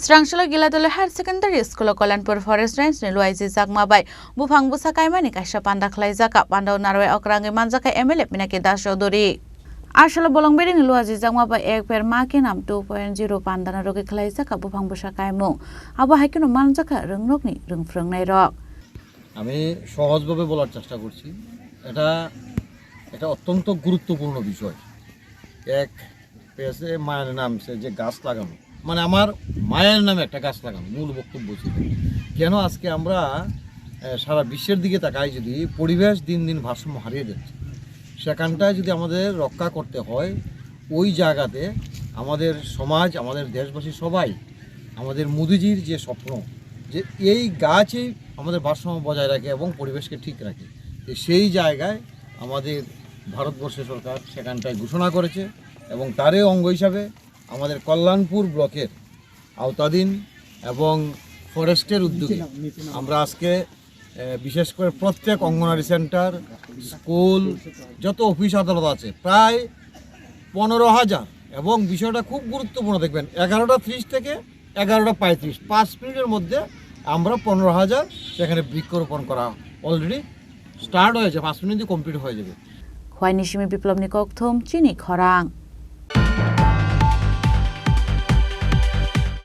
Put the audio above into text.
Srangshalo Giladolo Higher Secondary School Kolanpur Forest Range ni Luaisi Zakmabai Bufang Busakai Mani Kaisha Panda Klaizaka Pandau Narwe Okrangi Manzaka Emile Pinaki Dashodori Ashalo Bolong Bidding Luazi Zakmabai Egg Per Makinam 2.0 Pandana Rogi Klaizaka Bufang Busakai Mo Aba Haikino Manzaka Rungrokni Rungfrung Nairok আমি সহজভাবে বলার চেষ্টা করছি এটা অত্যন্ত গুরুত্বপূর্ণ বিষয় এক পেছে মায়ের নামছে যে গাছ লাগানো মানে আমার মায়ের নামে একটা গাছ লাগানো মূল বক্তব্য ছিল কেন আজকে আমরা সারা বিশ্বের দিকে তাকাই যদি পরিবেশ দিন দিন ভারসাম্য হারিয়ে যাচ্ছে সেখানটায় যদি আমাদের রক্ষা করতে হয় ওই জায়গাতে আমাদের সমাজ আমাদের দেশবাসী সবাই আমাদের মোদিজির যে স্বপ্ন যে এই গাছই আমাদের ভারসাম্য বজায় রাখে এবং পরিবেশকে ঠিক রাখে সেই জায়গায় আমাদের ভারতবর্ষের সরকার সেখানটায় ঘোষণা করেছে এবং তারই অঙ্গ হিসাবে আমাদের কল্যাণপুর ব্লকের আওতাধীন এবং ফরেস্টের উদ্যোগে আমরা আজকে বিশেষ করে প্রত্যেক অঙ্গনওয়াড়ি সেন্টার স্কুল যত অফিস আদালত আছে প্রায় 15,000 এবং বিষয়টা খুব গুরুত্বপূর্ণ দেখবেন 11:30 থেকে 11:35 5 মিনিটের মধ্যে আমরা 15,000 সেখানে বৃক্ষরোপণ করা অলরেডি স্টার্ট হয়েছে 5 মিনিটে কমপ্লিট হয়ে যাবে Khwainishimi Biplomni Kokthom Chini Khorang